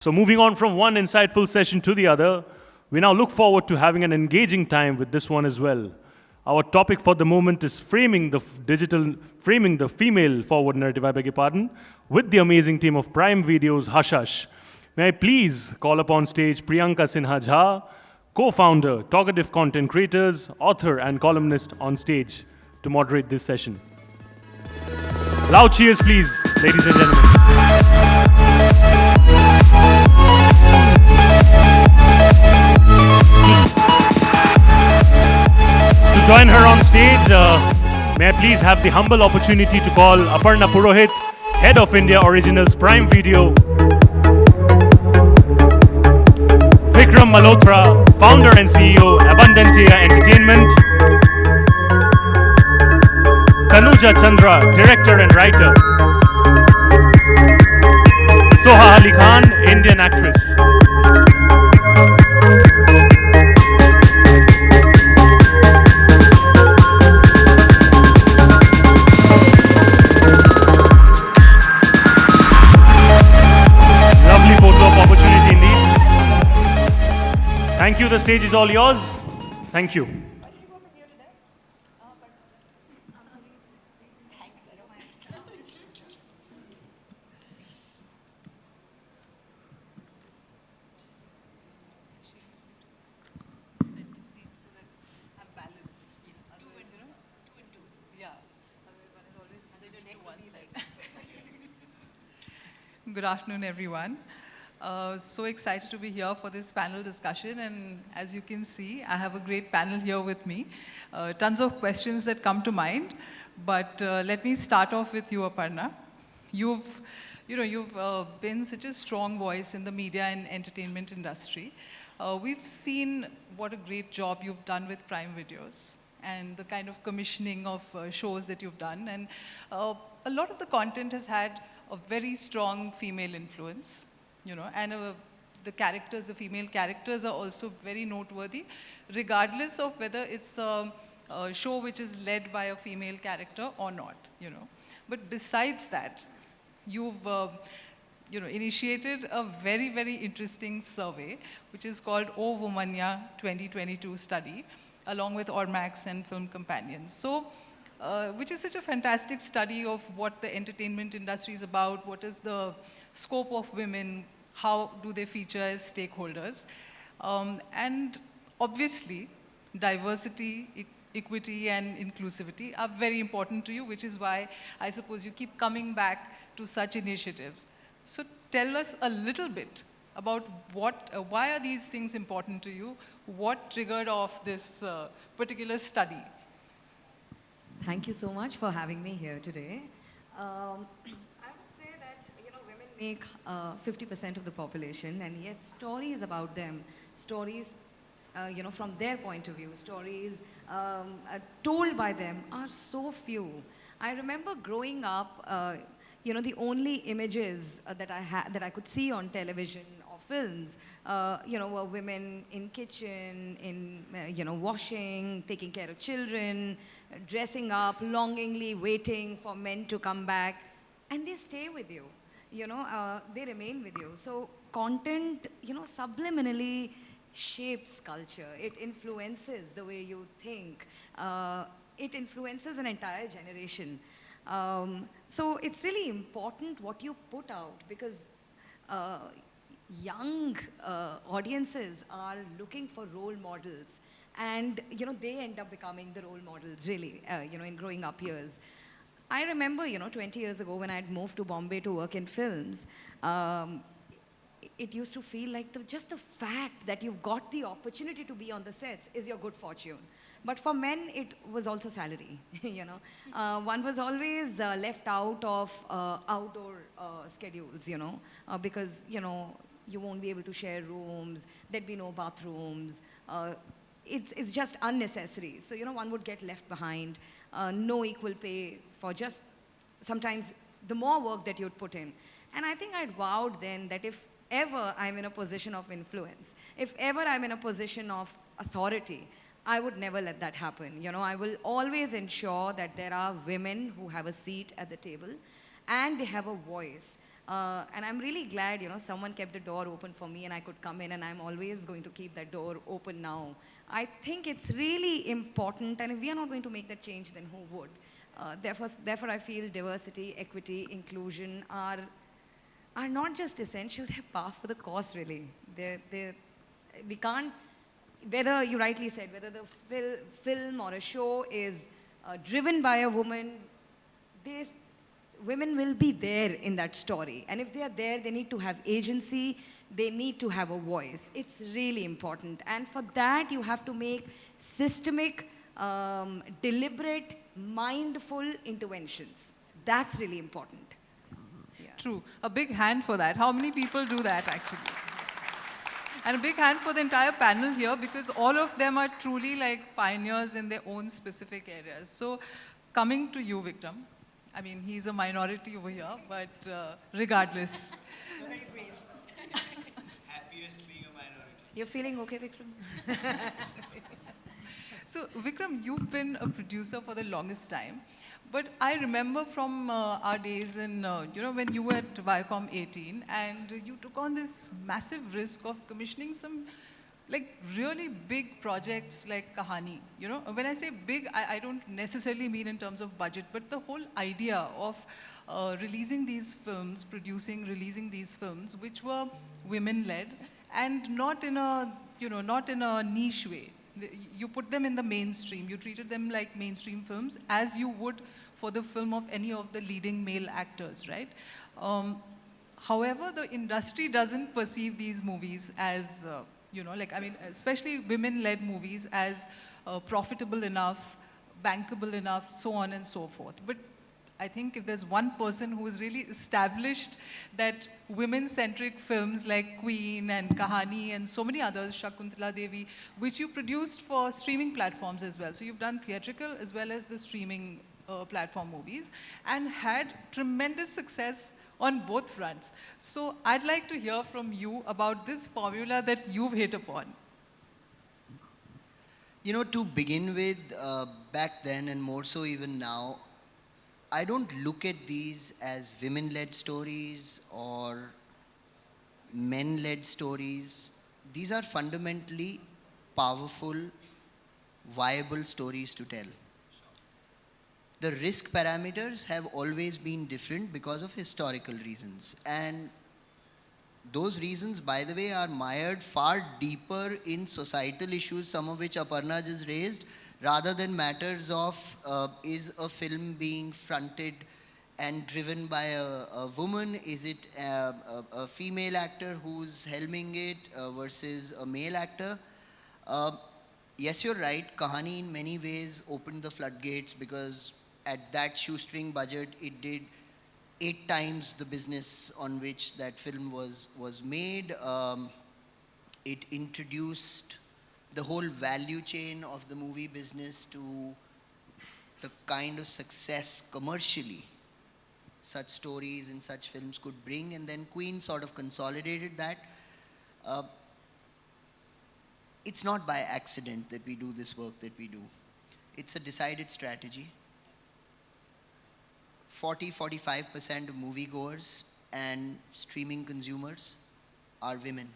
So moving on from one insightful session to the other, we now look forward to having an engaging time with this one as well. Our topic for the moment is framing the female forward narrative, I beg your pardon, with the amazing team of Prime Video's Hush Hush. May I please call upon stage Priyanka Sinha Jha, co-founder, Talkietive Content Creators, author and columnist on stage to moderate this session. Loud cheers please, ladies and gentlemen. To join her on stage, may I please have the humble opportunity to call Aparna Purohit, Head of India Originals Prime Video, Vikram Malhotra, Founder and CEO, Abundantia Entertainment, Tanuja, Chandra, Director and Writer, Soha Ali Khan, Indian actress. Lovely photo op opportunity indeed. Thank you, the stage is all yours. Thank you. Good afternoon, everyone. So excited to be here for this panel discussion, and as you can see, I have a great panel here with me. Tons of questions that come to mind, but let me start off with you, Aparna. You've been such a strong voice in the media and entertainment industry. We've seen what a great job you've done with Prime Videos and the kind of commissioning of shows that you've done, and a lot of the content has had a very strong female influence, and the female characters are also very noteworthy, regardless of whether it's a show which is led by a female character or not, But besides that, you've initiated a very, very interesting survey, which is called O Womania 2022 study, along with Ormax and Film Companions. So, which is such a fantastic study of what the entertainment industry is about, what is the scope of women, how do they feature as stakeholders. And obviously, diversity, equity, and inclusivity are very important to you, which is why I suppose you keep coming back to such initiatives. So tell us a little bit about why are these things important to you? What triggered off this particular study? Thank you so much for having me here today. I would say that women make 50% of the population, and yet stories about them, stories from their point of view, stories told by them are so few. I remember growing up, the only images that I could see on television or films, were women in kitchen, in washing, taking care of children, dressing up, longingly waiting for men to come back, and they stay with you. They remain with you. So content, subliminally shapes culture. It influences the way you think. It influences an entire generation. So it's really important what you put out, because young audiences are looking for role models, and they end up becoming the role models really in growing up years. I remember 20 years ago when I had moved to Bombay to work in films, it used to feel like just the fact that you've got the opportunity to be on the sets is your good fortune. But for men, it was also salary, One was always left out of outdoor schedules, because, you won't be able to share rooms, there'd be no bathrooms. It's just unnecessary. So, one would get left behind, no equal pay for just sometimes the more work that you'd put in. And I think I'd vowed then that if ever I'm in a position of influence, if ever I'm in a position of authority, I would never let that happen. I will always ensure that there are women who have a seat at the table and they have a voice. And I'm really glad, someone kept the door open for me and I could come in, and I'm always going to keep that door open now. I think it's really important, and if we are not going to make that change, then who would? Therefore, I feel diversity, equity, inclusion are not just essential, they're par for the course, really. We can't, whether you rightly said, whether the film or a show is driven by a woman, women will be there in that story. And if they are there, they need to have agency, they need to have a voice. It's really important. And for that, you have to make systemic, deliberate, mindful interventions. That's really important. Yeah. True. A big hand for that. How many people do that, actually? And a big hand for the entire panel here, because all of them are truly like pioneers in their own specific areas. So coming to you, Vikram. I mean, he's a minority over here, but regardless. Very brave. Happiest being a minority. You're feeling okay, Vikram? So, Vikram, you've been a producer for the longest time. But I remember from our days in, when you were at Viacom 18, and you took on this massive risk of commissioning some like really big projects like Kahani. When I say big, I don't necessarily mean in terms of budget, but the whole idea of releasing these films, releasing these films, which were women-led and not in a niche way. You put them in the mainstream. You treated them like mainstream films, as you would for the film of any of the leading male actors, right? However, the industry doesn't perceive these movies as, especially women-led movies, as profitable enough, bankable enough, so on and so forth. But I think if there's one person who has really established that women-centric films like Queen and Kahani and so many others, Shakuntala Devi, which you produced for streaming platforms as well. So you've done theatrical as well as the streaming platform movies and had tremendous success on both fronts. So I'd like to hear from you about this formula that you've hit upon. To begin with, back then and more so even now, I don't look at these as women-led stories or men-led stories. These are fundamentally powerful, viable stories to tell. The risk parameters have always been different because of historical reasons. And those reasons, by the way, are mired far deeper in societal issues, some of which Aparna just raised, rather than matters of is a film being fronted and driven by a woman? Is it a female actor who's helming it versus a male actor? Yes, you're right. Kahani in many ways opened the floodgates because at that shoestring budget, it did 8 times the business on which that film was made. It introduced the whole value chain of the movie business to the kind of success commercially such stories and such films could bring. And then Queen sort of consolidated that. It's not by accident that we do this work that we do. It's a decided strategy. 40-45% of moviegoers and streaming consumers are women.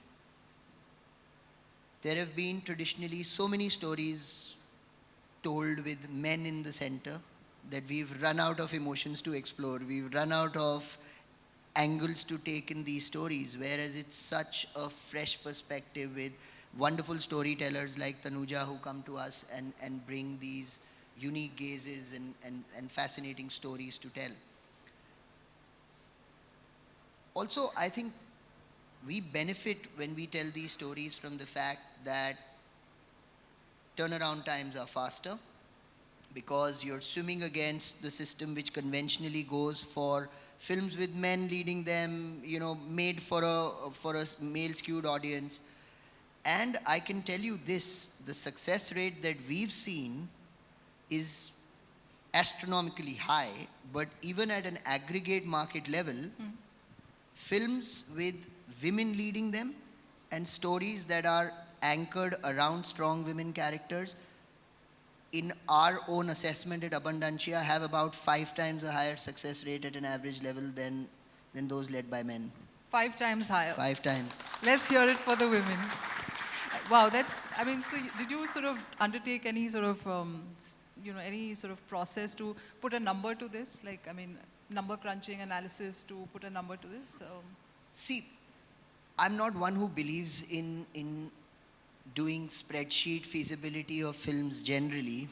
There have been traditionally so many stories told with men in the center that we've run out of emotions to explore. We've run out of angles to take in these stories, whereas it's such a fresh perspective with wonderful storytellers like Tanuja who come to us and bring these unique gazes and fascinating stories to tell. Also, I think we benefit when we tell these stories from the fact that turnaround times are faster because you're swimming against the system which conventionally goes for films with men leading them, made for a male-skewed audience. And I can tell you this, the success rate that we've seen is astronomically high, but even at an aggregate market level, films with women leading them and stories that are anchored around strong women characters, in our own assessment at Abundantia, have about 5 times a higher success rate at an average level than than those led by men. 5 times higher. 5 times. Let's hear it for the women. Wow, that's, I mean, so did you sort of undertake any sort of, any sort of process to put a number to this? Like, I mean, number crunching analysis to put a number to this? See, I'm not one who believes in doing spreadsheet feasibility of films generally,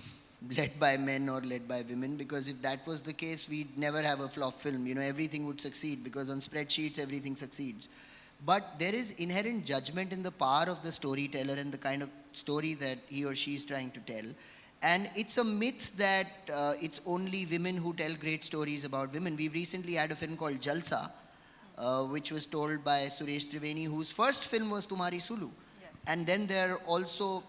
led by men or led by women, because if that was the case, we'd never have a flop film. You know, everything would succeed because on spreadsheets, everything succeeds. But there is inherent judgment in the power of the storyteller and the kind of story that he or she is trying to tell. And it's a myth that it's only women who tell great stories about women. We recently had a film called Jalsa, which was told by Suresh Triveni, whose first film was Tumhari Sulu. Yes. And then there are also,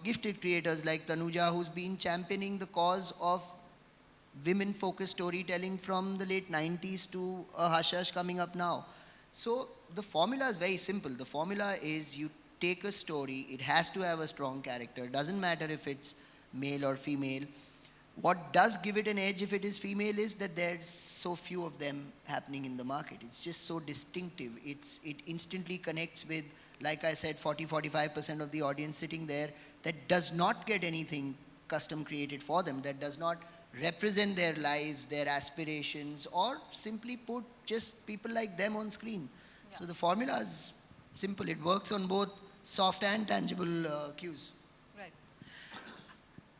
gifted creators like Tanuja, who's been championing the cause of women-focused storytelling from the late 90s to a hush hush coming up now. So the formula is very simple. The formula is you take a story, it has to have a strong character. Doesn't matter if it's male or female. What does give it an edge if it is female is that there's so few of them happening in the market. It's just so distinctive. It instantly connects with, like I said, 40-45% of the audience sitting there that does not get anything custom created for them, that does not represent their lives, their aspirations, or simply put, just people like them on screen. Yeah. So the formula is simple. It works on both soft and tangible cues. Right.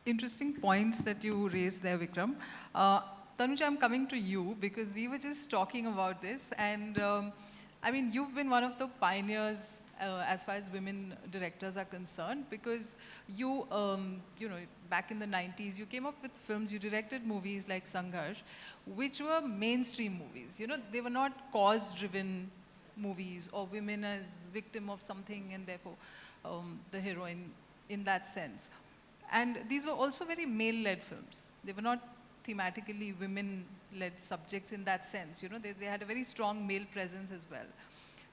Interesting points that you raised there, Vikram. Tanuja, I'm coming to you because we were just talking about this, and I mean, you've been one of the pioneers as far as women directors are concerned, because you, back in the 90s, you came up with films, you directed movies like Sangharsh, which were mainstream movies. You know, they were not cause-driven movies or women as victim of something and therefore the heroine in that sense. And these were also very male-led films. They were not thematically women-led subjects in that sense. You know, they had a very strong male presence as well.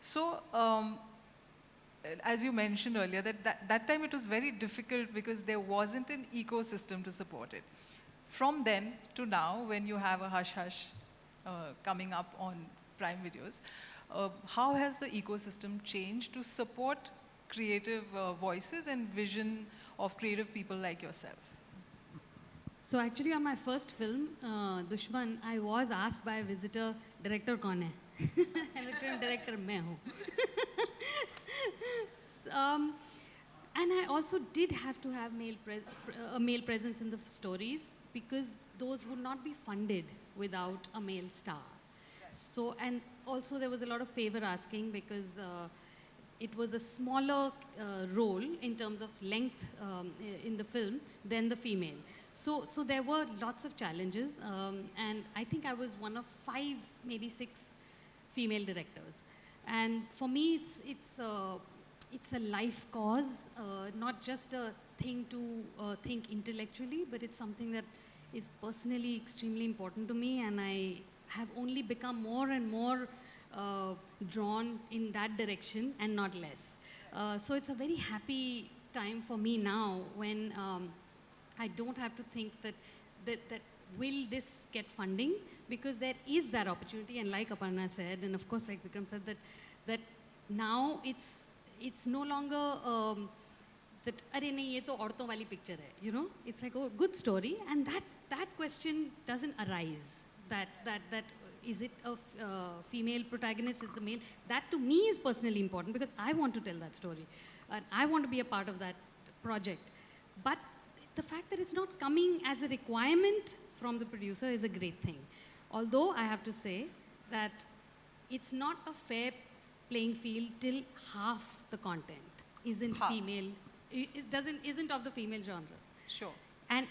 So, as you mentioned earlier, that time it was very difficult because there wasn't an ecosystem to support it. From then to now, when you have a Hush Hush coming up on Prime Videos, how has the ecosystem changed to support creative voices and vision of creative people like yourself? So actually on my first film, Dushman, I was asked by a visitor, director kaun hai? I looked at him, director main hu. And I also did have to have a male presence in the stories because those would not be funded without a male star. Yes. So, and also there was a lot of favor asking because it was a smaller role in terms of length in the film than the female. So there were lots of challenges, and I think I was one of 5, maybe 6 female directors. And for me, it's a life cause, not just a thing to think intellectually, but it's something that is personally extremely important to me, and I have only become more and more drawn in that direction and not less. So it's a very happy time for me now when I don't have to think that will this get funding, because there is that opportunity, and like Aparna said, and of course like Vikram said, that now it's no longer that arey nahi ye to auraton wali picture hai, you know, it's like, oh, good story, and that question doesn't arise, that is it a female protagonist, is the male? That to me is personally important because I want to tell that story and I want to be a part of that project. But the fact that it's not coming as a requirement from the producer is a great thing. Although I have to say that it's not a fair playing field till half the content isn't female, isn't of the female genre. Sure. And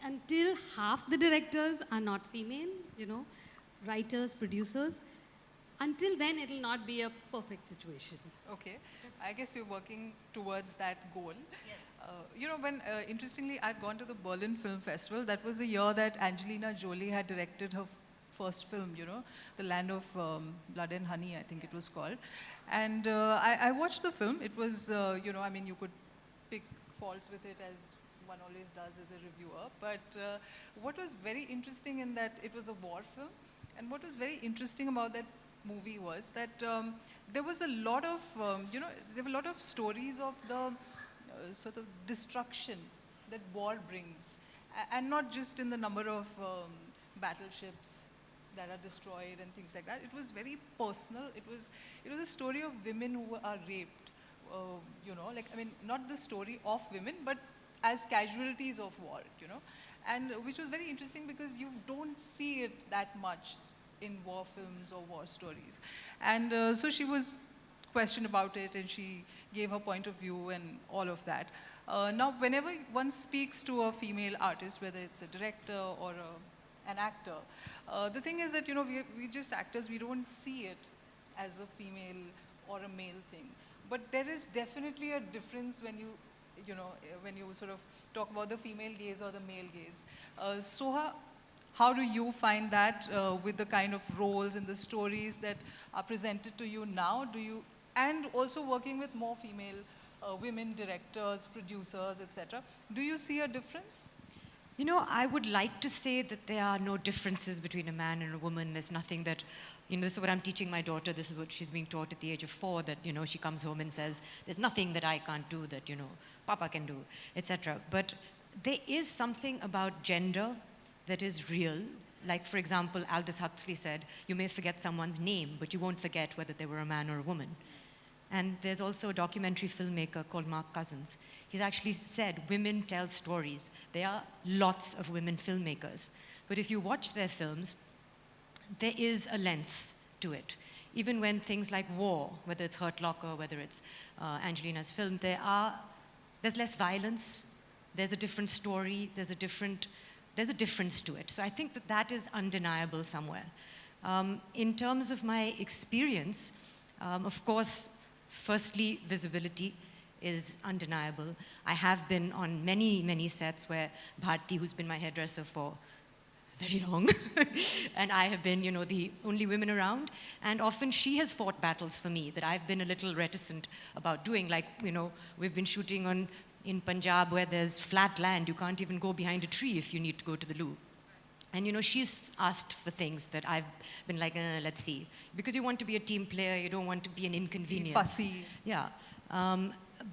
until half the directors are not female, you know, writers, producers, until then it'll not be a perfect situation. Okay. I guess you're working towards that goal. Yes. You know, when interestingly, I'd gone to the Berlin Film Festival. That was the year that Angelina Jolie had directed her first film, you know, The Land of Blood and Honey, I think it was called. And I watched the film. It was, you know, I mean, you could pick faults with it as one always does as a reviewer. But what was very interesting in that it was a war film. And what was very interesting about that movie was that there was a lot of, there were a lot of stories of the sort of destruction that war brings. And not just in the number of battleships that are destroyed and things like that. It was very personal. It was a story of women who are raped. Not the story of women, but as casualties of war, and which was very interesting because you don't see it that much in war films or war stories. And so she was questioned about it, and she gave her point of view and all of that. Now, whenever one speaks to a female artist, whether it's a director or an actor, the thing is that, we just actors, we don't see it as a female or a male thing. But there is definitely a difference when when you sort of talk about the female gaze or the male gaze. Soha, how do you find that with the kind of roles and the stories that are presented to you now? And also working with more female women directors, producers, etc. Do you see a difference? I would like to say that there are no differences between a man and a woman. There's nothing that, this is what I'm teaching my daughter. This is what she's being taught at the age of 4, that, she comes home and says, there's nothing that I can't do that, Papa can do, etc. But there is something about gender that is real. Like, for example, Aldous Huxley said, you may forget someone's name, but you won't forget whether they were a man or a woman. And there's also a documentary filmmaker called Mark Cousins. He's actually said, women tell stories. There are lots of women filmmakers. But if you watch their films, there is a lens to it. Even when things like war, whether it's Hurt Locker, whether it's Angelina's film, there's less violence, there's a different story, there's a difference to it. So I think that is undeniable somewhere. In terms of my experience, of course, firstly, visibility is undeniable. I have been on many, many sets where Bharti, who's been my hairdresser for very long, and I have been, the only women around. And often she has fought battles for me that I've been a little reticent about doing. Like, we've been shooting in Punjab where there's flat land. You can't even go behind a tree if you need to go to the loo. And, she's asked for things that I've been like, let's see. Because you want to be a team player, you don't want to be an inconvenience. Fussy. Yeah.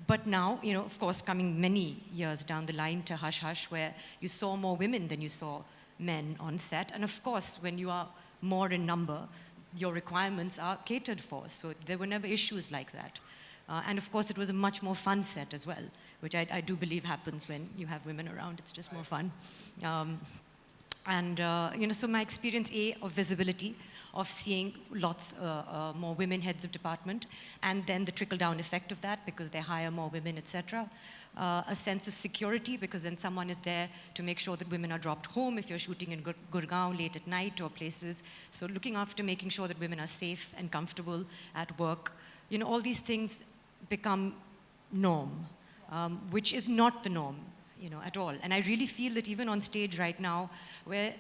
But now, of course, coming many years down the line to Hush Hush, where you saw more women than you saw men on set. And of course, when you are more in number, your requirements are catered for. So there were never issues like that. And of course, it was a much more fun set as well, which I do believe happens when you have women around. It's just more fun. So my experience, of visibility, of seeing lots more women heads of department, and then the trickle-down effect of that, because they hire more women, etc. A sense of security, because then someone is there to make sure that women are dropped home if you're shooting in Gurgaon late at night or places. So looking after making sure that women are safe and comfortable at work. All these things become norm, which is not the norm. At all. And I really feel that even on stage right now, where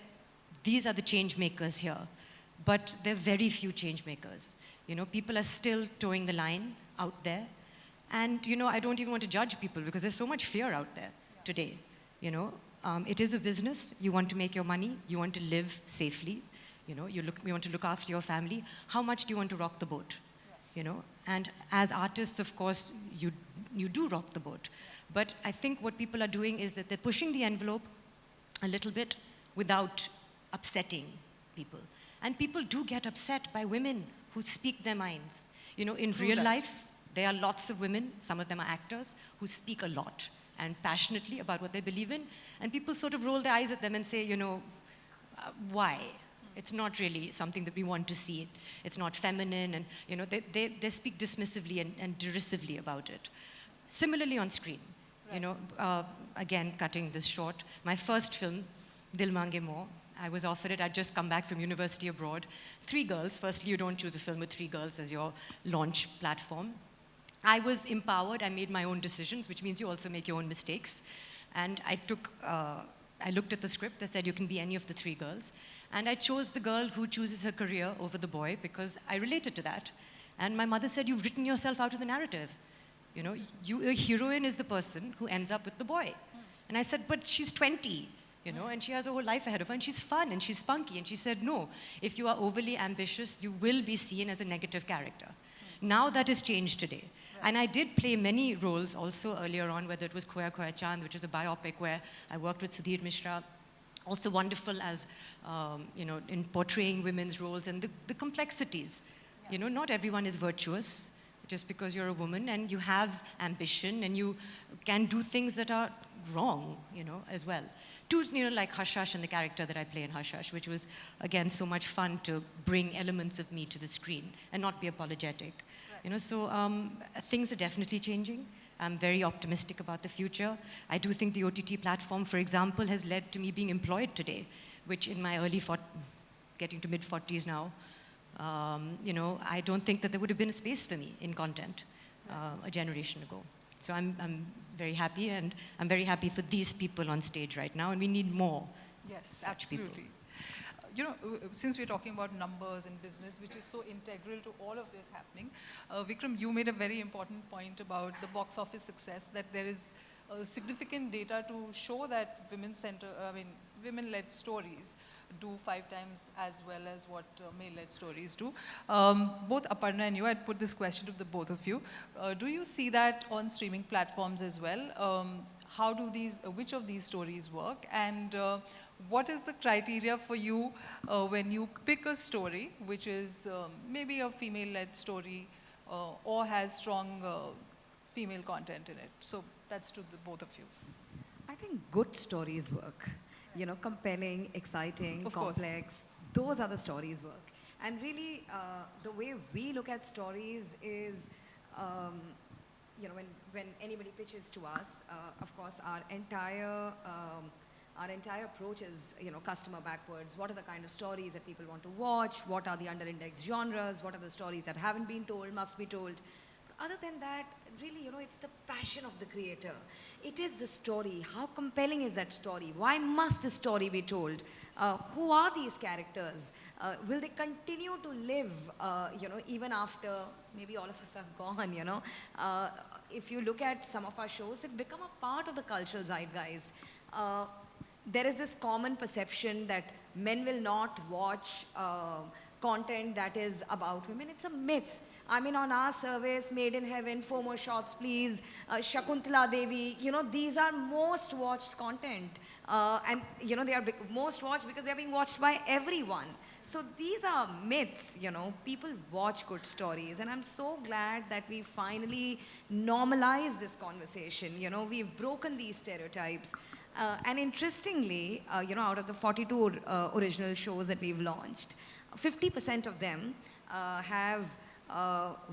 these are the change makers here, but there are very few change makers. People are still towing the line out there. And, I don't even want to judge people because there's so much fear out there today. It is a business. You want to make your money. You want to live safely. You want to look after your family. How much do you want to rock the boat? And as artists, of course, you do rock the boat. But I think what people are doing is that they're pushing the envelope a little bit without upsetting people. And people do get upset by women who speak their minds. In real life, there are lots of women, some of them are actors, who speak a lot and passionately about what they believe in. And people sort of roll their eyes at them and say, why? It's not really something that we want to see. It's not feminine. And, they speak dismissively and derisively about it. Similarly on screen. Again, cutting this short, my first film, Dil Mange More, I was offered it. I'd just come back from university abroad. 3 girls. Firstly, you don't choose a film with 3 girls as your launch platform. I was empowered. I made my own decisions, which means you also make your own mistakes. And I looked at the script. They said, you can be any of the 3 girls. And I chose the girl who chooses her career over the boy because I related to that. And my mother said, you've written yourself out of the narrative. A heroine is the person who ends up with the boy. And I said, but she's 20. you know, and she has a whole life ahead of her, and she's fun, and she's spunky, and she said, no, if you are overly ambitious, you will be seen as a negative character. Now that has changed today. And I did play many roles also earlier on, whether it was Khoya Khoya Chand, which is a biopic where I worked with Sudhir Mishra, also wonderful as, you know, in portraying women's roles and the complexities. You know, not everyone is virtuous just because you're a woman, and you have ambition, and you can do things that are wrong, you know, as well. You know, like Hush Hush and the character that I play in Hush Hush, which was, again, so much fun to bring elements of me to the screen and not be apologetic. You know, so things are definitely changing. I'm very optimistic about the future. I do think the OTT platform, for example, has led to me being employed today, which in my getting to mid-40s now, you know, I don't think that there would have been a space for me in content a generation ago. So I'm very happy, and I'm very happy for these people on stage right now, and we need more Yes, such people. absolutely. You know, since we're talking about numbers and business, which is so integral to all of this happening, Vikram, you made a very important point about the box office success, that there is significant data to show that women-led stories do 5 times as well as what male-led stories do. Both Aparna and you, I'd put this question to the both of you. Do you see that on streaming platforms as well? How do which of these stories work? And what is the criteria for you when you pick a story, which is maybe a female-led story or has strong female content in it? So that's to the both of you. I think good stories work. You know, compelling, exciting, Of course. complex. Those are the stories work. And really, the way we look at stories is, you know, when anybody pitches to us, of course, our entire approach is, you know, customer backwards. What are the kind of stories that people want to watch? What are the under-indexed genres? What are the stories that haven't been told, must be told? But other than that, really, you know, it's the passion of the creator. It is the story. How compelling is that story? Why must the story be told? Who are these characters? Will they continue to live, you know, even after maybe all of us are gone, you know? If you look at some of our shows, they've become a part of the cultural zeitgeist. There is this common perception that men will not watch content that is about women. It's a myth. I mean, on our service, Made in Heaven, 4 More Shots Please, Shakuntala Devi, you know, these are most watched content. And, you know, they are most watched because they are being watched by everyone. So these are myths, you know, people watch good stories. And I'm so glad that we finally normalized this conversation. You know, we've broken these stereotypes. And interestingly, you know, out of the 42 original shows that we've launched, 50% of them have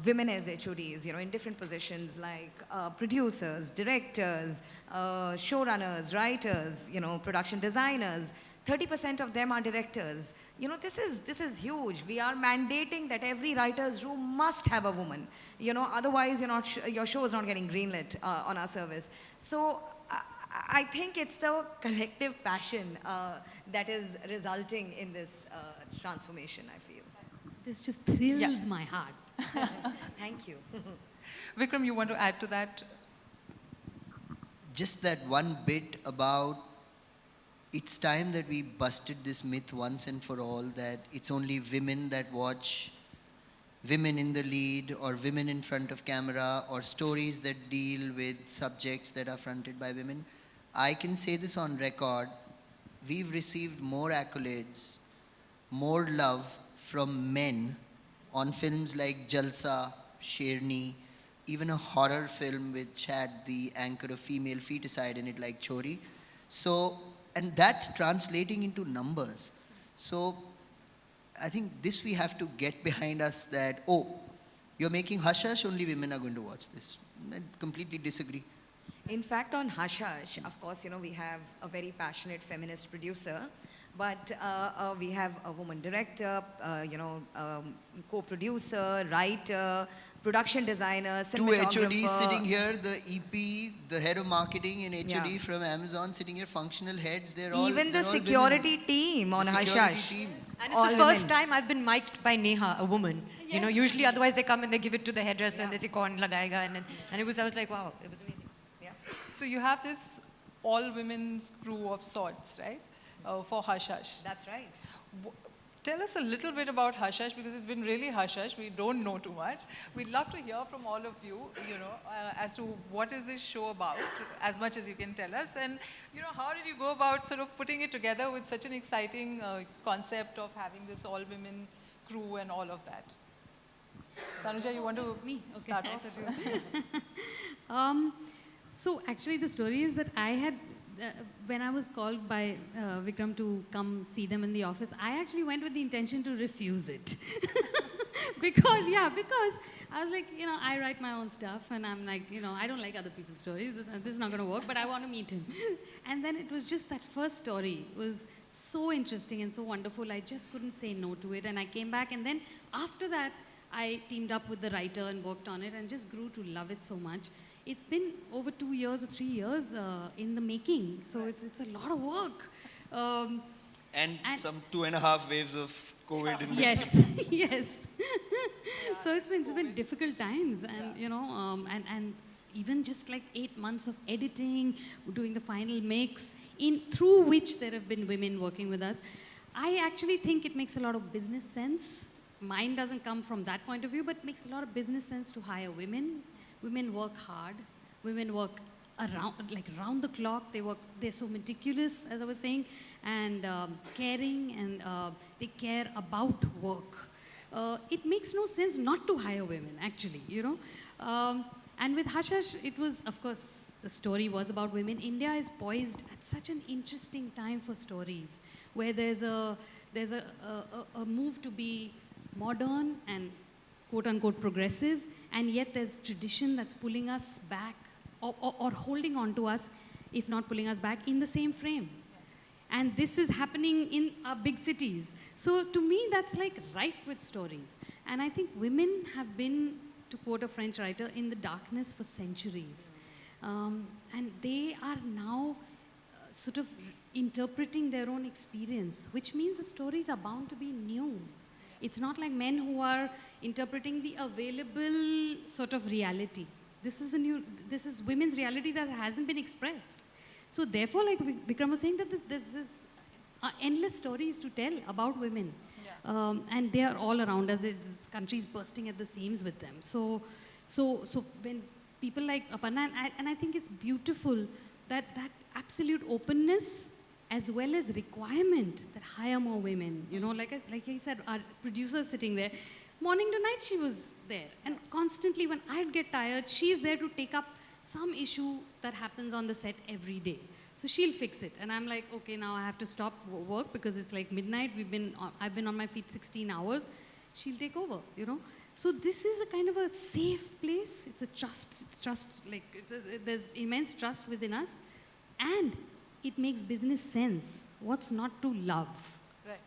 women as HODs, you know, in different positions like producers, directors, showrunners, writers, you know, production designers. 30% of them are directors. You know, this is huge. We are mandating that every writer's room must have a woman. You know, otherwise your show is not getting greenlit on our service. So I think it's the collective passion that is resulting in this transformation, I feel. This just thrills my heart. Thank you. Vikram, you want to add to that? Just that one bit about it's time that we busted this myth once and for all that it's only women that watch women in the lead or women in front of camera or stories that deal with subjects that are fronted by women. I can say this on record, we've received more accolades, more love from men on films like Jalsa, Sherni, even a horror film which had the anchor of female feticide in it like Chori. So, and that's translating into numbers. So I think this we have to get behind us that, oh, you're making Hush Hush, only women are going to watch this. I completely disagree. In fact, on Hush Hush, of course, you know, we have a very passionate feminist producer, but we have a woman director, you know, co-producer, writer, production designer, cinematographer. 2 HODs sitting here, the EP, the head of marketing in HOD Yeah. from Amazon sitting here, functional heads, they're all Even the they're all security women. team on The Hush security Hush. team. And All it's the first women. time I've been mic'd by Neha, a woman. You know, usually otherwise they come and they give it to the hairdresser and they say, "Kaun lagayega," and I was like, wow, it was amazing. Yeah. So you have this all women's crew of sorts, right? For Hush Hush. That's right. Tell us a little bit about Hush Hush, because it's been really hush hush. We don't know too much. We'd love to hear from all of you, as to what is this show about, as much as you can tell us. And, how did you go about sort of putting it together with such an exciting concept of having this all-women crew and all of that? Tanuja, you want to start off? So actually the story is that I had, when I was called by Vikram to come see them in the office, I actually went with the intention to refuse it. because I was like, I write my own stuff and I'm like, I don't like other people's stories. This is not going to work, but I want to meet him. And then it was just that first story was so interesting and so wonderful. I just couldn't say no to it. And I came back, and then after that, I teamed up with the writer and worked on it and just grew to love it so much. It's been over 2 years or 3 years in the making, so it's a lot of work. And some 2.5 waves of COVID in Yes, yes. So it's been difficult times, and and even just like 8 months of editing, doing the final mix, through which there have been women working with us. I actually think it makes a lot of business sense. Mine doesn't come from that point of view, but it makes a lot of business sense to hire women. Women work hard. Women work around the clock. They're so meticulous, as I was saying, and caring, and they care about work. It makes no sense not to hire women, actually, And with Hush Hush, it was, of course, the story was about women. India is poised at such an interesting time for stories, where there's a move to be modern and quote-unquote progressive, and yet there's tradition that's pulling us back or holding on to us, if not pulling us back, in the same frame. And this is happening in our big cities. So to me, that's like rife with stories. And I think women have been, to quote a French writer, in the darkness for centuries. And they are now sort of interpreting their own experience, which means the stories are bound to be new. It's not like men who are interpreting the available sort of reality. This is women's reality that hasn't been expressed. So therefore, like Vikram was saying, that there's this endless stories to tell about women. Yeah. And they are all around us. This country is bursting at the seams with them. So when people like Aparna, and I think it's beautiful that absolute openness as well as requirement that hire more women. Like I said, our producer sitting there, morning to night she was there. And constantly when I'd get tired, she's there to take up some issue that happens on the set every day. So she'll fix it. And I'm like, okay, now I have to stop work because it's like midnight. I've been on my feet 16 hours. She'll take over, So this is a kind of a safe place. It's a trust, there's immense trust within us. And it makes business sense. What's not to love? Right.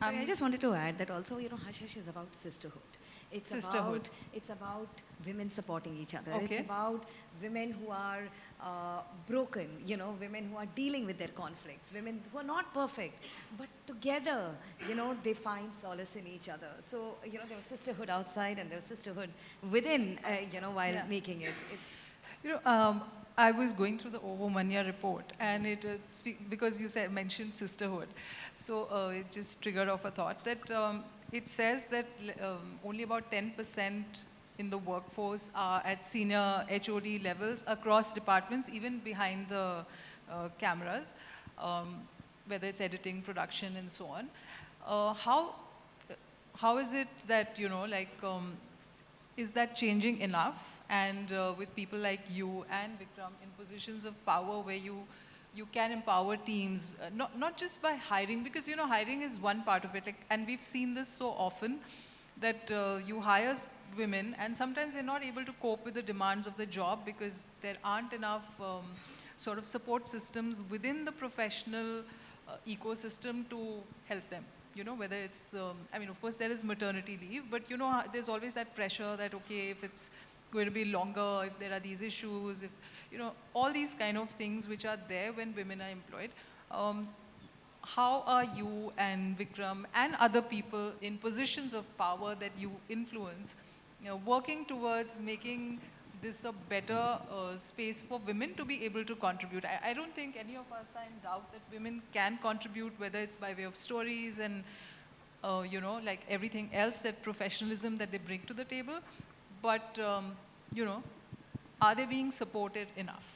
I just wanted to add that also, Hush Hush is about sisterhood. It's about women supporting each other. Okay. It's about women who are broken, women who are dealing with their conflicts, women who are not perfect, but together, they find solace in each other. So, there was sisterhood outside and there was sisterhood within, while making it. I was going through the Ovomanya report, and it because you mentioned sisterhood, so it just triggered off a thought that it says that only about 10% in the workforce are at senior HOD levels across departments, even behind the cameras, whether it's editing, production, and so on. How is it that, is that changing enough? And with people like you and Vikram in positions of power where you can empower teams, not just by hiring, because hiring is one part of it, and we've seen this so often that you hire women and sometimes they're not able to cope with the demands of the job because there aren't enough sort of support systems within the professional ecosystem to help them. Whether it's, of course there is maternity leave, but there's always that pressure that, okay, if it's going to be longer, if there are these issues, if, all these kind of things which are there when women are employed. How are you and Vikram and other people in positions of power that you influence, working towards making this a better space for women to be able to contribute. I don't think any of us are in doubt that women can contribute, whether it's by way of stories and, you know, like everything else, that professionalism that they bring to the table. But, you know, are they being supported enough?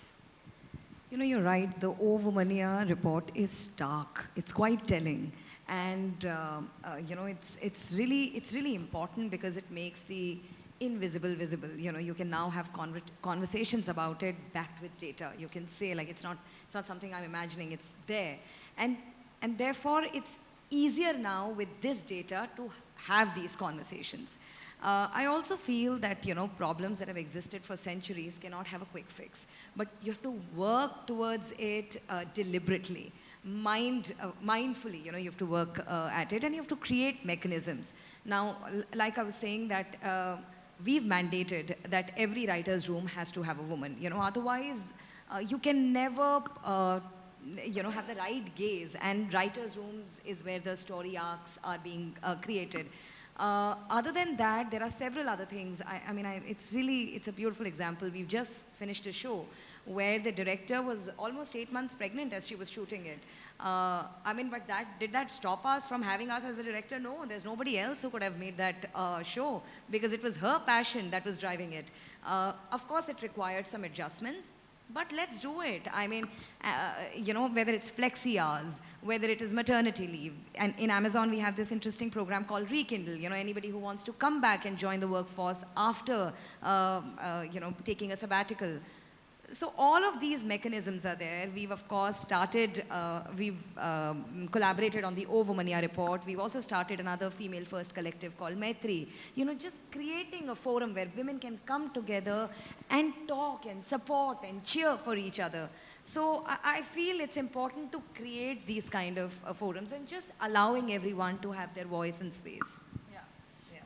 You know, you're right. The Ovumania report is stark. It's quite telling. And, you know, it's really important because it makes the invisible visible. You know, you can now have conversations about it backed with data. You can say, like, it's not something I'm imagining, it's there. And therefore, it's easier now with this data to have these conversations. I also feel that, you know, problems that have existed for centuries cannot have a quick fix. But you have to work towards it deliberately. Mindfully, you know, you have to work at it, and you have to create mechanisms. Now, like I was saying, that we've mandated that every writer's room has to have a woman. You know, otherwise, you can never, you know, have the right gaze. And writers' rooms is where the story arcs are being created. Other than that, there are several other things. I mean, it's a beautiful example. We've just finished a show where the director was almost 8 months pregnant as she was shooting it. I mean, but did that stop us from having us as a director? No, there's nobody else who could have made that show, because it was her passion that was driving it. Of course, it required some adjustments. But let's do it. I mean, you know, whether it's flexi hours, whether it is maternity leave. And in Amazon, we have this interesting program called Rekindle. You know, anybody who wants to come back and join the workforce after, you know, taking a sabbatical. So all of these mechanisms are there. We've, of course, started, we've collaborated on the Ovumania report. We've also started another female-first collective called Maitri. You know, just creating a forum where women can come together and talk and support and cheer for each other. So I feel it's important to create these kind of forums and just allowing everyone to have their voice and space.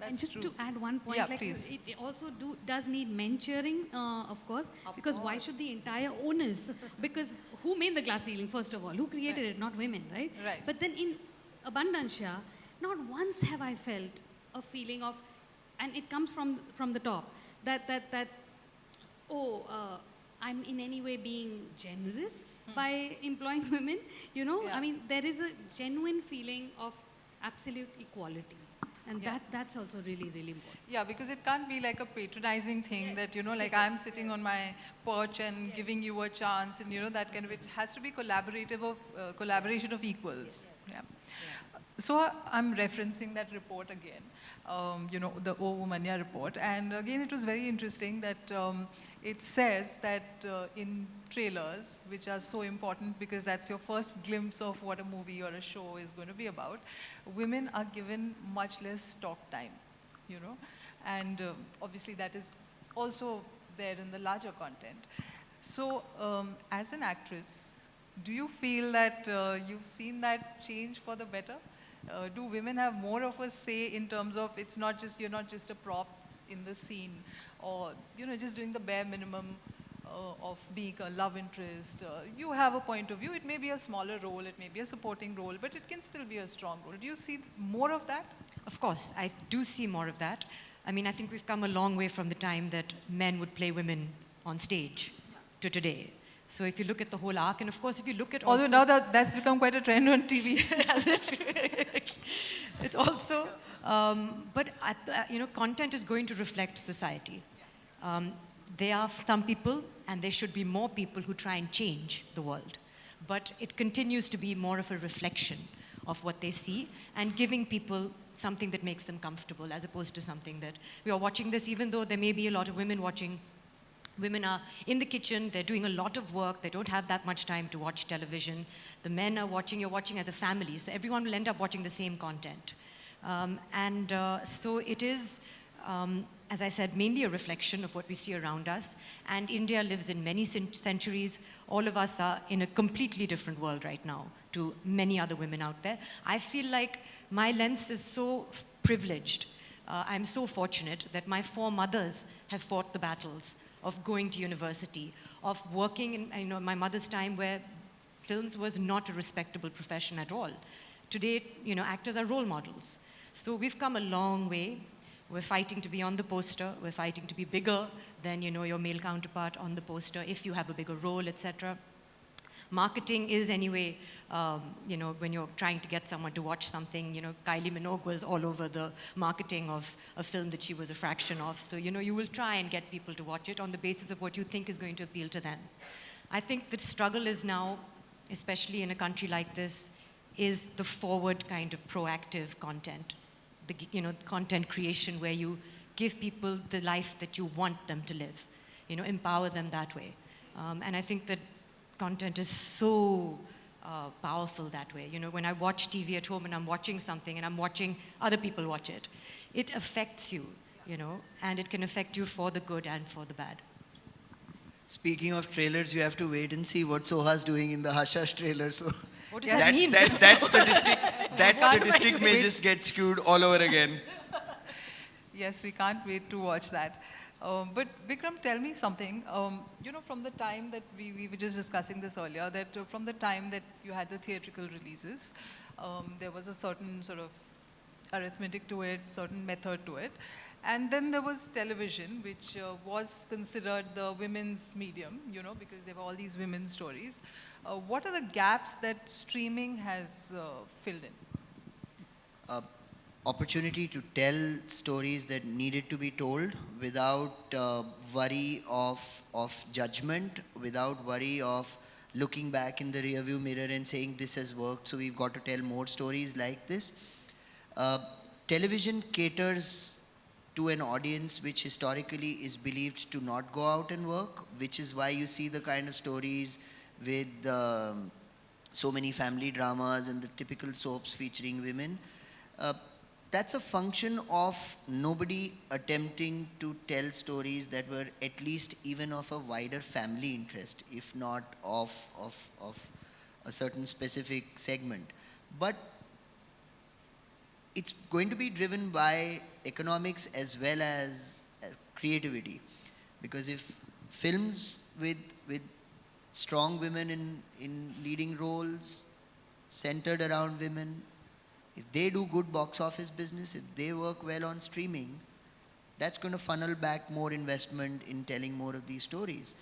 And just to add one point, Yeah, like please. it also does need mentoring, of course, because why should the entire onus, because who made the glass ceiling, first of all, who created it, not women, right? Right. But then in Abundantia, not once have I felt a feeling of, and it comes from the top, that I'm in any way being generous by employing women, you know? Yeah. I mean, there is a genuine feeling of absolute equality. And Yeah. that's also really, really important. Yeah, because it can't be like a patronizing thing that, you know, like I'm sitting on my perch and giving you a chance, and, you know, that kind of, it has to be collaborative of, collaboration of equals. Yeah. So I'm referencing that report again, you know, the Ovumania report. And again, it was very interesting that it says that in trailers, which are so important because that's your first glimpse of what a movie or a show is going to be about, women are given much less talk time, you know. And obviously that is also there in the larger content. So as an actress, do you feel that you've seen that change for the better? Do women have more of a say in terms of, it's not just, you're not just a prop in the scene, or, you know, just doing the bare minimum of being a love interest? You have a point of view. It may be a smaller role, it may be a supporting role, but it can still be a strong role. Do you see more of that? Of course, I do see more of that. I mean, I think we've come a long way from the time that men would play women on stage to today. So if you look at the whole arc, and of course, if you look at Although also, now that's become quite a trend on TV. has it? It's also, but you know, content is going to reflect society. There are some people, and there should be more people who try and change the world. But it continues to be more of a reflection of what they see, and giving people something that makes them comfortable, as opposed to something that we are watching this, even though there may be a lot of women watching. Women are in the kitchen, they're doing a lot of work, they don't have that much time to watch television. The men are watching, you're watching as a family, so everyone will end up watching the same content. So it is, as I said, mainly a reflection of what we see around us. And India lives in many centuries. All of us are in a completely different world right now to many other women out there. I feel like my lens is so privileged. I'm so fortunate that my 4 mothers have fought the battles of going to university, of working in, you know, my mother's time where films was not a respectable profession at all. Today, you know, actors are role models. So we've come a long way. We're fighting to be on the poster. We're fighting to be bigger than, you know, your male counterpart on the poster if you have a bigger role, etc. Marketing is anyway, you know, when you're trying to get someone to watch something, you know, Kylie Minogue was all over the marketing of a film that she was a fraction of. So, you know, you will try and get people to watch it on the basis of what you think is going to appeal to them. I think the struggle is now, especially in a country like this, is the forward kind of proactive content, the, you know, content creation where you give people the life that you want them to live, you know, empower them that way. And I think that content is so powerful that way. You know, when I watch TV at home and I'm watching something and I'm watching other people watch it, it affects you, you know, and it can affect you for the good and for the bad. Speaking of trailers, you have to wait and see what Soha's doing in the Hush Hush trailer. So What does that mean? That statistic may just get skewed all over again. Yes, we can't wait to watch that. But Vikram, tell me something. You know, from the time that we were just discussing this earlier, that from the time that you had the theatrical releases, there was a certain sort of arithmetic to it, certain method to it. And then there was television, which was considered the women's medium, you know, because there were all these women's stories. What are the gaps that streaming has filled in? Opportunity to tell stories that needed to be told without worry of judgment, without worry of looking back in the rearview mirror and saying this has worked, so we've got to tell more stories like this. Television caters to an audience which historically is believed to not go out and work, which is why you see the kind of stories with so many family dramas and the typical soaps featuring women. That's a function of nobody attempting to tell stories that were at least even of a wider family interest, if not of a certain specific segment. But it's going to be driven by economics as well as creativity. Because if films with strong women in leading roles, centered around women, if they do good box office business, if they work well on streaming, that's going to funnel back more investment in telling more of these stories.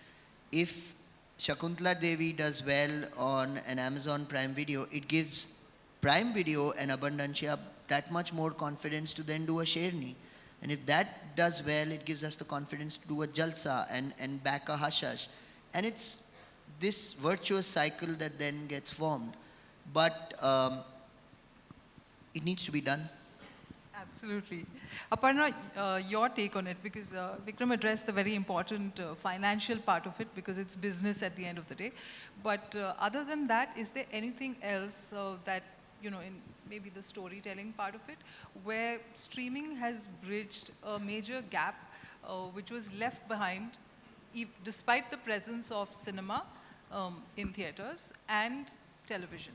If Shakuntala Devi does well on an Amazon Prime Video, it gives Prime Video and Abundantia that much more confidence to then do a Sherni. And if that does well, it gives us the confidence to do a Jalsa and back a Hush Hush. And it's this virtuous cycle that then gets formed. But it needs to be done. Absolutely. Aparna, your take on it, because Vikram addressed the very important financial part of it, because it's business at the end of the day. But other than that, is there anything else that, you know, in maybe the storytelling part of it, where streaming has bridged a major gap which was left behind despite the presence of cinema in theaters and television?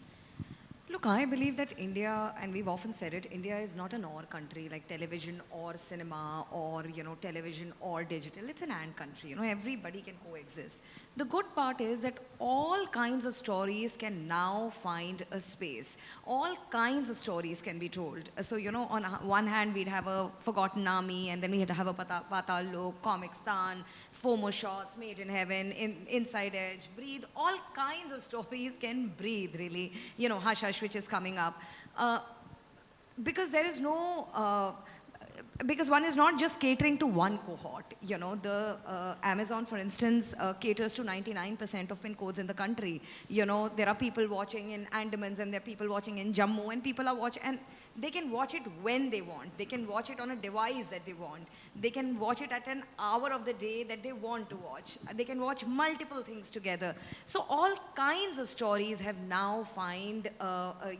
Look, I believe that India, and we've often said it, India is not an or country, like television or cinema or, you know, television or digital. It's an and country, you know, everybody can coexist. The good part is that all kinds of stories can now find a space. All kinds of stories can be told. So, you know, on one hand, we'd have a Forgotten Army, and then we had to have a Patal Lok, Comicstan, FOMO Shots, Made in Heaven, Inside Edge, Breathe. All kinds of stories can breathe, really. You know, Hush Hush, which is coming up. Because there is no... because one is not just catering to one cohort. You know, the Amazon, for instance, caters to 99% of pin codes in the country. You know, there are people watching in Andamans, and there are people watching in Jammu, and people are watching, and they can watch it when they want. They can watch it on a device that they want. They can watch it at an hour of the day that they want to watch. They can watch multiple things together. So all kinds of stories have now find,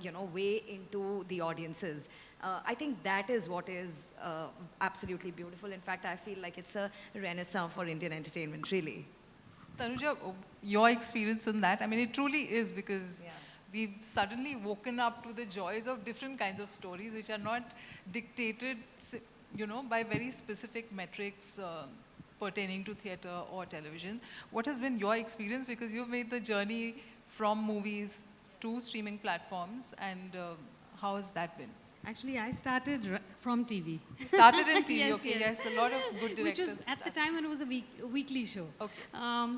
you know, way into the audiences. I think that is what is absolutely beautiful. In fact, I feel like it's a renaissance for Indian entertainment, really. Tanuja, your experience on that, I mean, it truly is, because we've suddenly woken up to the joys of different kinds of stories which are not dictated, you know, by very specific metrics pertaining to theatre or television. What has been your experience? Because you've made the journey from movies to streaming platforms, and how has that been? Actually, I started from TV. You started in TV, Yes, okay, yes. yes, a lot of good Which directors. was at the time when it was a weekly show. Okay.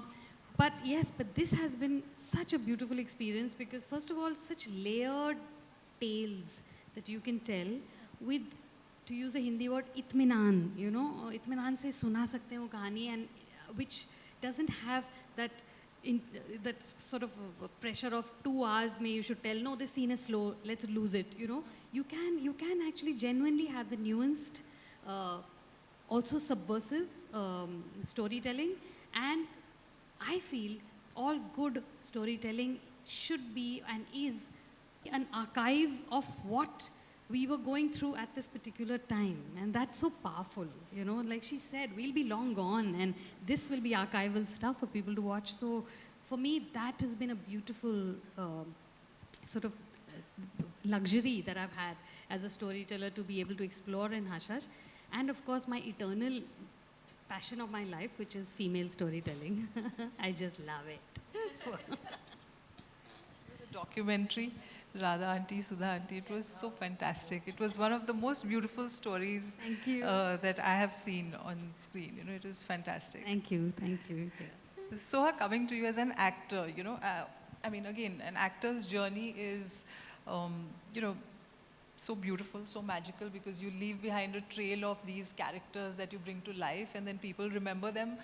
But yes, but this has been such a beautiful experience because first of all, such layered tales that you can tell with, to use a Hindi word, itminan, you know, itminan se suna sakte hain wo kahani, and which doesn't have that that sort of pressure of 2 hours may you should tell, no, this scene is slow, let's lose it, you know. You can actually genuinely have the nuanced, also subversive storytelling, and I feel all good storytelling should be and is an archive of what we were going through at this particular time, and that's so powerful, you know. Like she said, we'll be long gone and this will be archival stuff for people to watch. So for me, that has been a beautiful sort of luxury that I've had as a storyteller, to be able to explore in Hush Hush. And of course, my eternal passion of my life, which is female storytelling. I just love it. The documentary, Radha Auntie, Sudha Auntie, it was so fantastic. It was one of the most beautiful stories Thank you. that I have seen on screen. You know, it was fantastic. Thank you, thank you. Soha, coming to you as an actor, you know, I mean, again, an actor's journey is, you know, so beautiful, so magical, because you leave behind a trail of these characters that you bring to life, and then people remember them,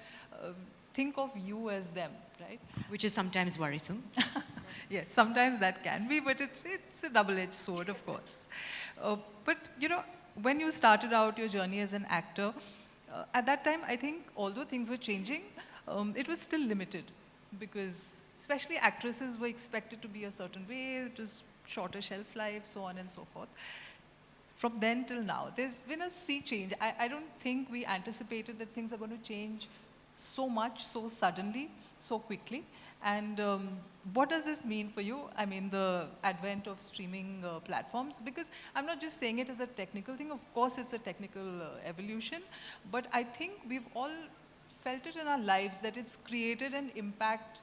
think of you as them, right? Which is sometimes worrisome. Yes, sometimes that can be, but it's a double-edged sword, of course. But, you know, when you started out your journey as an actor, at that time, I think, although things were changing, it was still limited, because especially actresses were expected to be a certain way, it was shorter shelf life, so on and so forth. From then till now, there's been a sea change. I don't think we anticipated that things are going to change so much, so suddenly, so quickly. And what does this mean for you? I mean, the advent of streaming platforms, because I'm not just saying it as a technical thing. Of course, it's a technical evolution, but I think we've all felt it in our lives that it's created an impact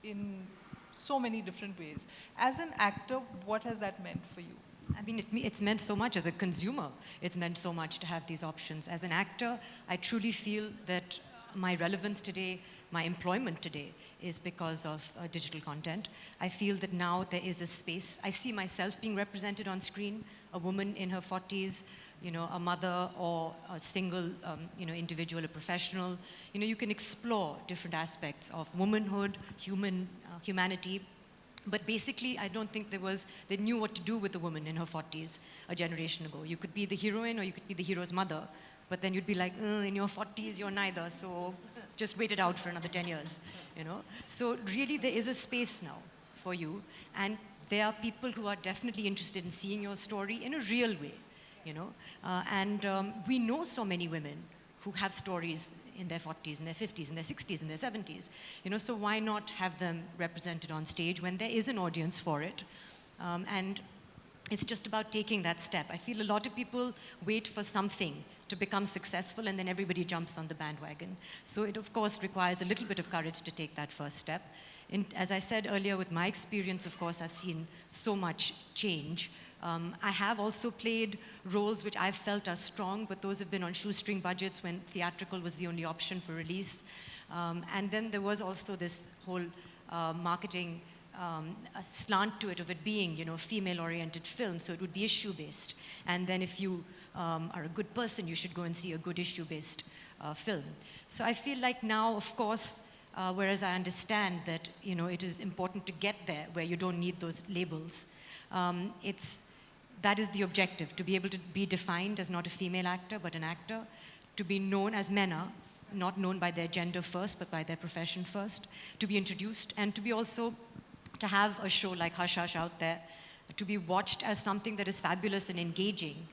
in so many different ways. As an actor, what has that meant for you? I mean, it's meant so much as a consumer. It's meant so much to have these options. As an actor, I truly feel that my relevance today, my employment today, is because of digital content. I feel that now there is a space. I see myself being represented on screen, a woman in her 40s, you know, a mother or a single, you know, individual, a professional. You know, you can explore different aspects of womanhood, humanity. But basically, I don't think they knew what to do with the woman in her 40s a generation ago. You could be the heroine or you could be the hero's mother, but then you'd be like, in your 40s, you're neither, so just wait it out for another 10 years, you know? So really, there is a space now for you, and there are people who are definitely interested in seeing your story in a real way, you know? We know so many women who have stories in their 40s, in their 50s, in their 60s, in their 70s. You know, so why not have them represented on stage when there is an audience for it? And it's just about taking that step. I feel a lot of people wait for something to become successful and then everybody jumps on the bandwagon. So it, of course, requires a little bit of courage to take that first step. And as I said earlier, with my experience, of course, I've seen so much change. I have also played roles which I've felt are strong, but those have been on shoestring budgets when theatrical was the only option for release. And then there was also this whole marketing slant to it of it being, you know, female-oriented film, so it would be issue-based. And then if you are a good person, you should go and see a good issue-based film. So I feel like now, of course, whereas I understand that, you know, it is important to get there where you don't need those labels, that is the objective, to be able to be defined as not a female actor, but an actor, to be known as Mena, not known by their gender first, but by their profession first, to be introduced, and to be also, to have a show like Hush Hush out there, to be watched as something that is fabulous and engaging,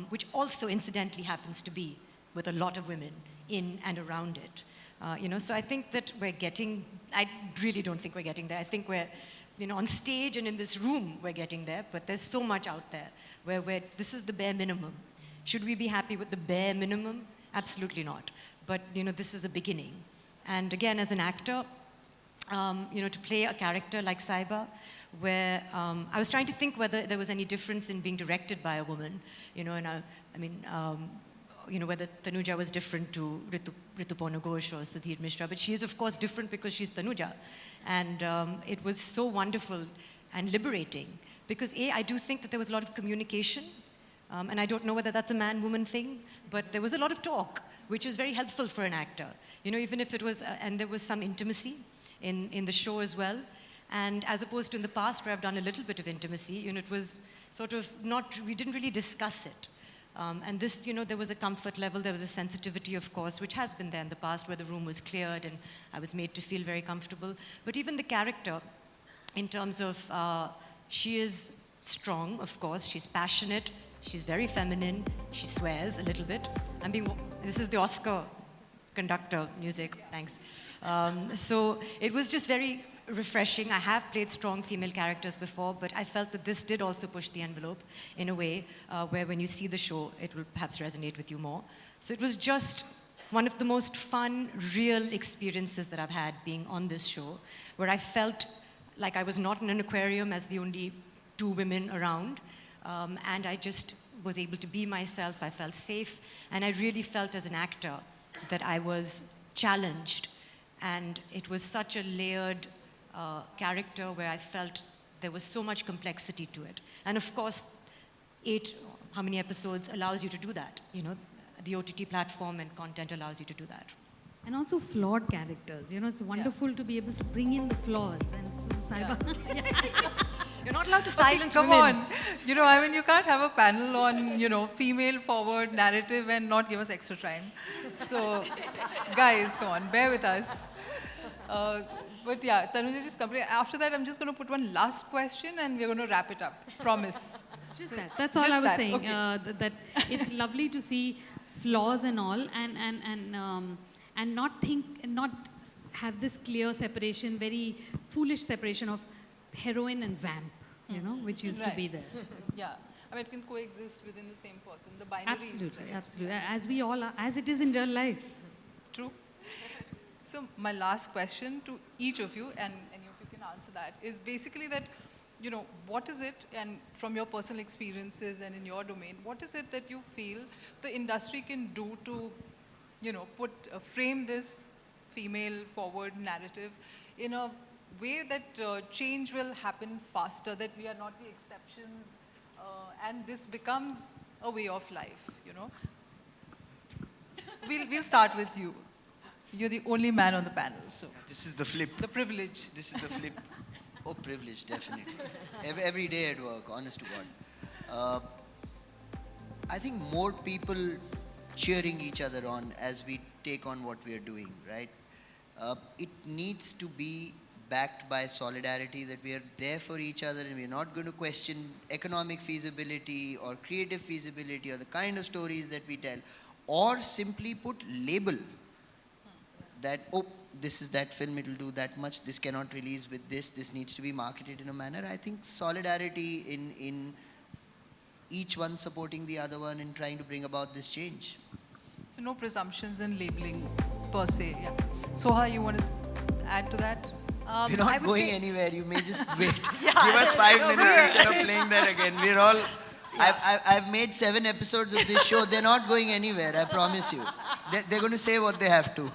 which also incidentally happens to be with a lot of women in and around it. You know, so I think that I really don't think we're getting there. I think we're, you know, on stage and in this room, we're getting there, but there's so much out there where this is the bare minimum. Should we be happy with the bare minimum? Absolutely not. But, you know, this is a beginning. And again, as an actor, to play a character like Saiba, where I was trying to think whether there was any difference in being directed by a woman, whether Tanuja was different to Rituparna Ghosh or Sudhir Mishra, but she is of course different because she's Tanuja. And it was so wonderful and liberating because I do think that there was a lot of communication, and I don't know whether that's a man-woman thing, but there was a lot of talk, which is very helpful for an actor. Even if it was, and there was some intimacy in the show as well. And as opposed to in the past where I've done a little bit of intimacy, it was sort of we didn't really discuss it. And this, there was a comfort level, there was a sensitivity, of course, which has been there in the past where the room was cleared and I was made to feel very comfortable. But even the character, in terms of, she is strong, of course, she's passionate, she's very feminine, she swears a little bit. This is the Oscar conductor music, thanks. So it was just very refreshing. I have played strong female characters before, but I felt that this did also push the envelope in a way where when you see the show, it will perhaps resonate with you more. So it was just one of the most fun, real experiences that I've had being on this show, where I felt like I was not in an aquarium as the only two women around, and I just was able to be myself. I felt safe, and I really felt as an actor that I was challenged, and it was such a layered character where I felt there was so much complexity to it. And of course, how many episodes allows you to do that? The OTT platform and content allows you to do that. And also flawed characters. It's wonderful to be able to bring in the flaws. And Saiba. You're not allowed to silence Come women. on. You can't have a panel on, female-forward narrative and not give us extra time. So, guys, come on, bear with us. But yeah, Tanuja just completely. After that, I'm just going to put one last question and we're going to wrap it up. Promise. Just that. That's all Just I was that, saying. okay. That it's lovely to see flaws and all, and not have this clear separation, very foolish separation of heroine and vamp, which used to be there. Yeah. It can coexist within the same person. The binary Absolutely, absolutely. As we all are, as it is in real life. True. So my last question to each of you, and if you can answer that, is basically that, what is it, and from your personal experiences and in your domain, what is it that you feel the industry can do to, frame this female-forward narrative in a way that change will happen faster, that we are not the exceptions, and this becomes a way of life, We'll start with you. You're the only man on the panel, so. This is the flip. The privilege. This is the flip. Oh, privilege, definitely. Every day at work, honest to God. I think more people cheering each other on as we take on what we are doing, right? It needs to be backed by solidarity, that we are there for each other and we're not going to question economic feasibility or creative feasibility or the kind of stories that we tell, or simply put label that, this is that film, it will do that much, this cannot release with this needs to be marketed in a manner. I think solidarity in each one supporting the other one and trying to bring about this change. So no presumptions in labeling per se, yeah. Soha, you want to add to that? We're not going anywhere, you may just wait. Give us 5 minutes instead of playing that again. We're all, I've made 7 episodes of this show, they're not going anywhere, I promise you. They're going to say what they have to.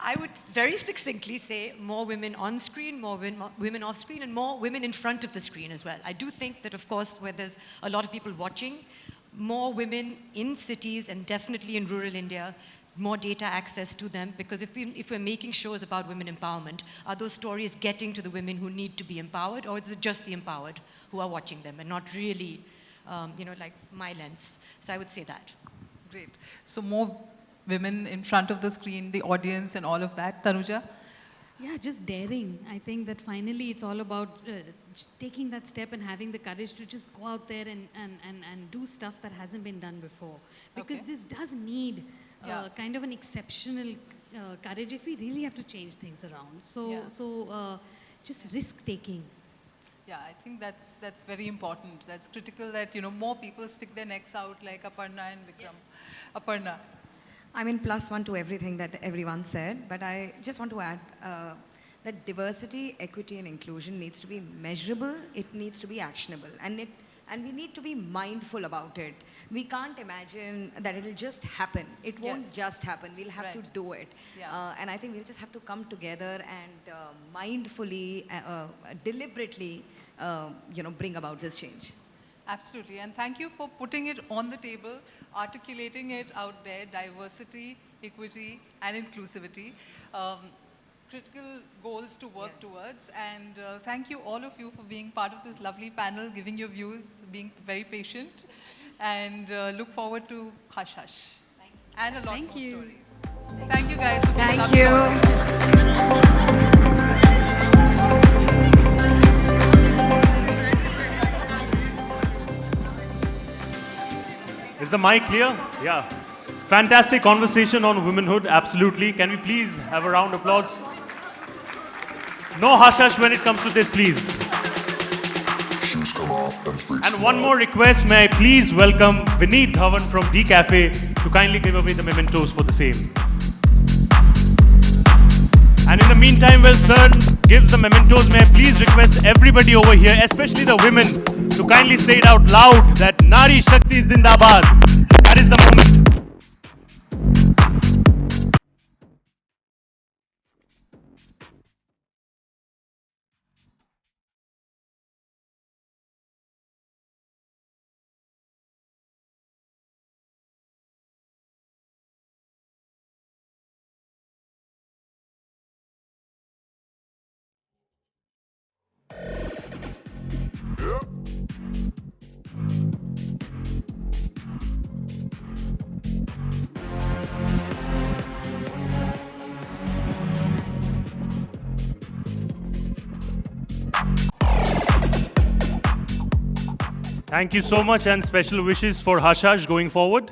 I would very succinctly say more women on screen, more women off screen, and more women in front of the screen as well. I do think that, of course, where there's a lot of people watching, more women in cities and definitely in rural India, more data access to them, because if we're making shows about women empowerment, are those stories getting to the women who need to be empowered, or is it just the empowered who are watching them and not really, like my lens? So I would say that. Great. So more women in front of the screen, the audience and all of that. Tanuja? Yeah, just daring. I think that finally it's all about taking that step and having the courage to just go out there and do stuff that hasn't been done before. Because this does need kind of an exceptional courage if we really have to change things around. So just risk-taking. Yeah, I think that's very important. That's critical that, more people stick their necks out like Aparna and Vikram. Yes. Aparna. +1 to everything that everyone said, but I just want to add that diversity, equity, and inclusion needs to be measurable, it needs to be actionable, and we need to be mindful about it. We can't imagine that it'll just happen. It won't Yes. just happen. We'll have to Right. do it. Yeah. And I think we'll just have to come together and mindfully, deliberately, bring about this change. Absolutely, and thank you for putting it on the table, articulating it out there, diversity, equity, and inclusivity. Critical goals to work towards, and thank you all of you for being part of this lovely panel, giving your views, being very patient, and look forward to Hush Hush and a lot Thank more you. stories. Thank you guys for being a Thank lovely you. audience. Is the mic clear? Yeah. Fantastic conversation on womanhood, absolutely. Can we please have a round of applause? No hush hush when it comes to this, please. And one more request, may I please welcome Vineet Dhawan from Dcafe to kindly give away the mementos for the same. And in the meantime, while Sir gives the mementos, may I please request everybody over here, especially the women, to kindly say it out loud that Nari Shakti Zindabad. That is the moment. Thank you so much, and special wishes for Hush Hush going forward.